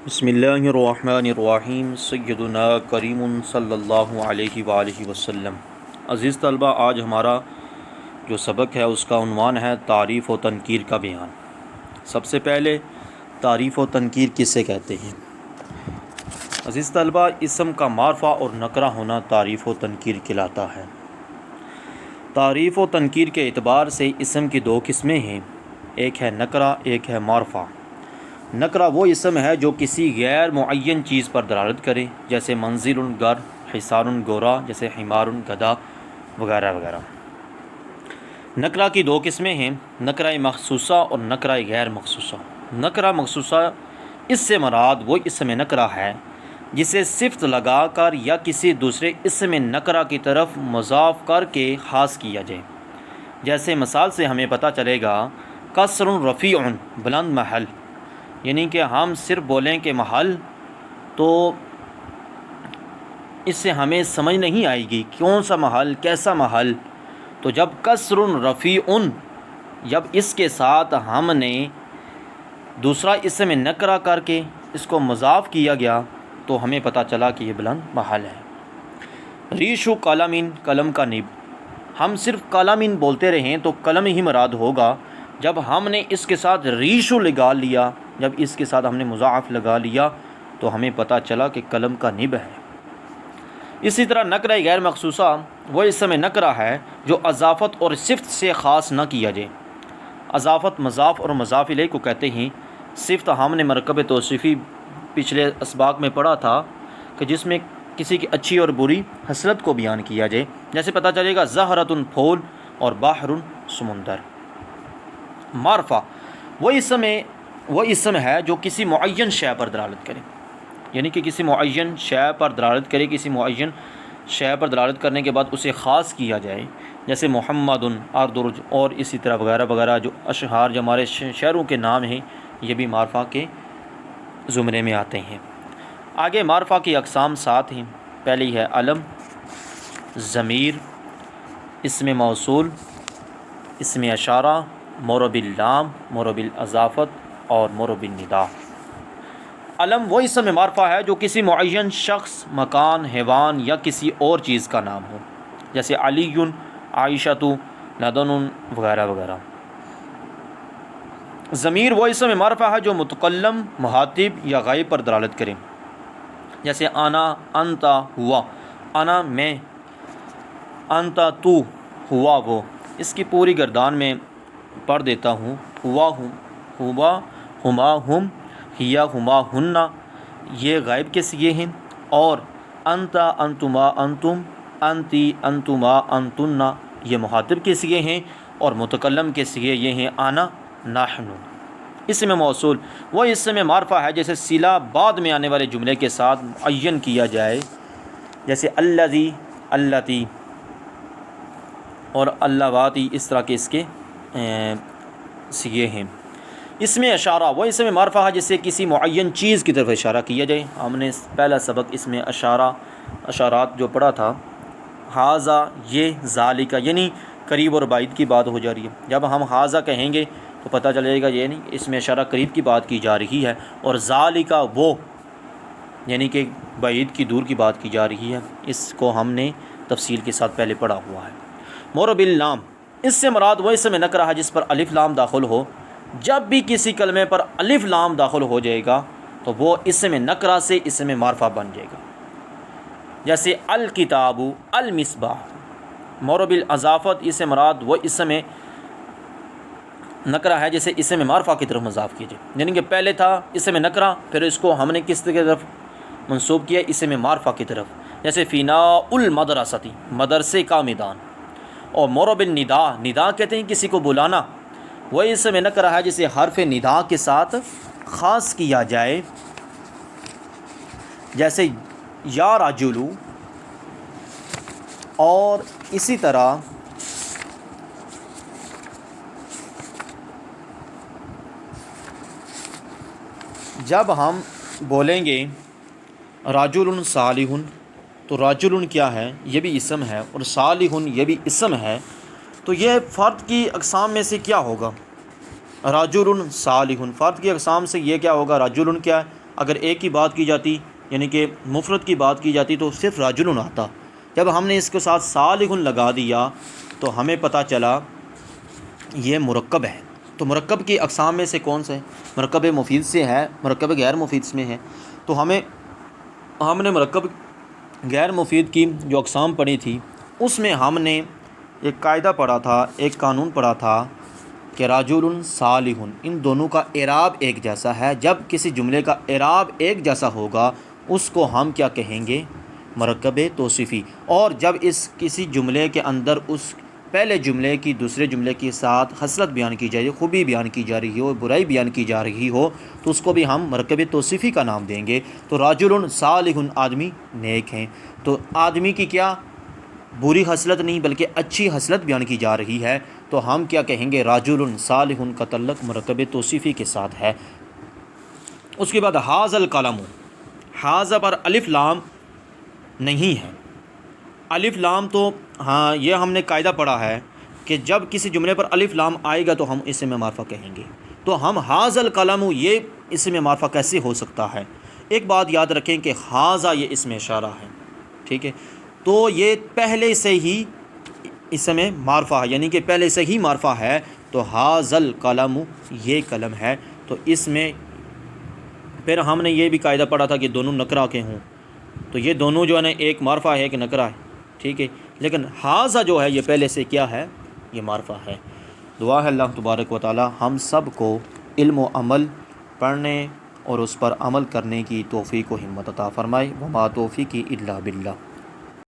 بسم اللہ الرحمن الرحیم سیدنا کریم صلی اللہ علیہ وآلہ وسلم۔ عزیز طلبہ، آج ہمارا جو سبق ہے اس کا عنوان ہے تعریف و تنکیر کا بیان۔ سب سے پہلے تعریف و تنکیر کسے کہتے ہیں؟ عزیز طلبہ، اسم کا معرفہ اور نکرہ ہونا تعریف و تنکیر کہلاتا ہے۔ تعریف و تنکیر کے اعتبار سے اسم کی دو قسمیں ہیں، ایک ہے نکرہ، ایک ہے معرفہ۔ نکرہ وہ اسم ہے جو کسی غیر معین چیز پر دلالت کرے، جیسے منزل گھر، حصار گورا، جیسے حمار گدھا وغیرہ وغیرہ۔ نکرہ کی دو قسمیں ہیں، نکرہ مخصوصہ اور نکرہ غیر مخصوصہ۔ نکرہ مخصوصہ اس سے مراد وہ اسم نکرہ ہے جسے صفت لگا کر یا کسی دوسرے اسم نکرہ کی طرف مضاف کر کے خاص کیا جائے۔ جیسے مثال سے ہمیں پتہ چلے گا کسر رفیع، بلند محل، یعنی کہ ہم صرف بولیں کہ محل، تو اس سے ہمیں سمجھ نہیں آئے گی کون سا محل، کیسا محل۔ تو جب کسر رفیع، جب اس کے ساتھ ہم نے دوسرا اسم نکرہ کر کے اس کو مضاف کیا گیا تو ہمیں پتہ چلا کہ یہ بلند محل ہے۔ ریشو قلم، قلم کا نب، ہم صرف قلم بولتے رہیں تو قلم ہی مراد ہوگا۔ جب ہم نے اس کے ساتھ ریشو لگا لیا، جب اس کے ساتھ ہم نے مضاعف لگا لیا تو ہمیں پتہ چلا کہ قلم کا نب ہے۔ اسی طرح نکرہ غیر مخصوصہ وہ اسم نکرہ ہے جو اضافت اور صفت سے خاص نہ کیا جائے۔ اضافت مضاف اور مضاف الیہ کو کہتے ہیں۔ صفت ہم نے مرکب توصیفی پچھلے اسباق میں پڑھا تھا کہ جس میں کسی کی اچھی اور بری خصلت کو بیان کیا جائے، جیسے پتہ چلے گا زہرۃ پھول اور بحر سمندر۔ معرفہ وہ اسم ہے جو کسی معین شے پر دلالت کرے، یعنی کہ کسی معین شے پر دلالت کرے، کسی معین شے پر دلالت کرنے کے بعد اسے خاص کیا جائے، جیسے محمد، اردرج اور اسی طرح وغیرہ وغیرہ جو اشعار جو ہمارے شہروں کے نام ہیں، یہ بھی معرفہ کے زمرے میں آتے ہیں۔ آگے معرفہ کی اقسام 7 ہیں۔ پہلی ہے علم، ضمیر، اسم موصول، اسم اشارہ، مورب اللام، مورب الاضافت اور مورب النداء۔ علم وہ اسم معرفہ ہے جو کسی معین شخص، مکان، حیوان یا کسی اور چیز کا نام ہو، جیسے علی، عائشۃ، لدن وغیرہ وغیرہ۔ ضمیر وہ اسم معرفہ ہے جو متکلم، مخاطب یا غائب پر دلالت کرے، جیسے انا، انت، ہوا، انا میں، انت تو، ہوا وہ۔ اس کی پوری گردان میں پڑھ دیتا ہوں۔ ہوا ہم، ہوا ہما ہم، ہیا ہما ہن، یہ غائب کے صیغے ہیں، اور انت، انتما، انتم، انتی، انتما، انتن، یہ مخاطب کے صیغے ہیں، اور متکلم کے صیغے یہ ہیں انا، نحن۔ اسم موصول وہ اسم معرفہ ہے جیسے صلہ بعد میں آنے والے جملے کے ساتھ معین کیا جائے، جیسے الذی، اللتی اور اللواتی، اس طرح کے اس کے صیغے ہیں۔ اسم اشارہ وہ اسم معرفہ ہے جسے کسی معین چیز کی طرف اشارہ کیا جائے۔ ہم نے پہلا سبق اسم اشارات جو پڑھا تھا، ھذا، یہ، ذالک، یعنی قریب اور بعید کی بات ہو جا رہی ہے۔ جب ہم ھذا کہیں گے تو پتہ چلے گا یہ نہیں، اس میں اشارہ قریب کی بات کی جا رہی ہے، اور ذالک وہ، یعنی کہ بعید کی، دور کی بات کی جا رہی ہے۔ اس کو ہم نے تفصیل کے ساتھ پہلے پڑھا ہوا ہے۔ مورب اللام اس سے مراد وہ اسم نکرہ ہے جس پر الف لام داخل ہو۔ جب بھی کسی کلمے پر الف لام داخل ہو جائے گا تو وہ اسم نکرہ سے اسم معرفہ بن جائے گا، جیسے الکتاب، المصباح۔ مورب الاضافت اس سے مراد وہ اسم نکرہ ہے جسے اسم معرفہ کی طرف مضاف کیجیے، یعنی کہ پہلے تھا اسم نکرہ، پھر اس کو ہم نے کس کی طرف منسوب کیا، اسم معرفہ کی طرف، جیسے فیناء المدرسۃ، مدرسے کا میدان۔ اور مورب النداء، ندا کہتے ہیں کسی کو بلانا، وہ اسم نکرہ ہے جسے حرف ندا کے ساتھ خاص کیا جائے، جیسے یا رجل، اور اسی طرح جب ہم بولیں گے رجل صالح، تو رجل کیا ہے، یہ بھی اسم ہے، اور صالح یہ بھی اسم ہے، تو یہ فرد کی اقسام میں سے کیا ہوگا؟ رجل صالح، فرد کی اقسام سے یہ کیا ہوگا؟ رجل کیا ہے؟ اگر ایک کی بات کی جاتی یعنی کہ مفرد کی بات کی جاتی تو صرف رجل آتا، جب ہم نے اس کے ساتھ صالح لگا دیا تو ہمیں پتہ چلا یہ مرکب ہے۔ تو مرکب کی اقسام میں سے کون سے؟ مرکب مفید سے ہے، مرکب غیر مفید میں ہے۔ تو ہم نے مرکب غیر مفید کی جو اقسام پڑھی تھی اس میں ہم نے ایک قاعدہ پڑھا تھا، ایک قانون پڑھا تھا کہ رجل صالح، ان دونوں کا اعراب ایک جیسا ہے۔ جب کسی جملے کا اعراب ایک جیسا ہوگا اس کو ہم کیا کہیں گے؟ مرکب توصیفی۔ اور جب اس کسی جملے کے اندر اس پہلے جملے کی دوسرے جملے کے ساتھ خصلت بیان کی جائے، خوبی بیان کی جا رہی ہو، برائی بیان کی جا رہی ہو تو اس کو بھی ہم مرکب توصیفی کا نام دیں گے۔ تو رجل صالح، آدمی نیک ہیں، تو آدمی کی کیا بری خصلت نہیں بلکہ اچھی خصلت بیان کی جا رہی ہے، تو ہم کیا کہیں گے؟ رجل صالح کا تعلق مرکب توصیفی کے ساتھ ہے۔ اس کے بعد ھذا القلم، ھذا پر الف لام نہیں ہے۔ الف لام تو ہاں یہ ہم نے قاعدہ پڑھا ہے کہ جب کسی جملے پر الف لام آئے گا تو ہم اسم معرفہ کہیں گے۔ تو ہم ھذا القلم، یہ اسم معرفہ کیسے ہو سکتا ہے؟ ایک بات یاد رکھیں کہ ھذا یہ اسم اشارہ ہے، ٹھیک ہے، تو یہ پہلے سے ہی اسم معرفہ ہے، یعنی کہ پہلے سے ہی معرفہ ہے، تو ھذا القلم یہ قلم ہے۔ تو اس میں پھر ہم نے یہ بھی قاعدہ پڑھا تھا کہ دونوں نکرہ کے ہوں، تو یہ دونوں جو ہے نا ایک معرفہ ہے ایک نکرہ ہے، ٹھیک ہے، لیکن ھذا جو ہے یہ پہلے سے کیا ہے؟ یہ معرفہ ہے۔ دعا ہے اللہ تبارک و تعالی ہم سب کو علم و عمل پڑھنے اور اس پر عمل کرنے کی توفیق و ہمت عطا فرمائے۔ وما توفیقی الا باللہ۔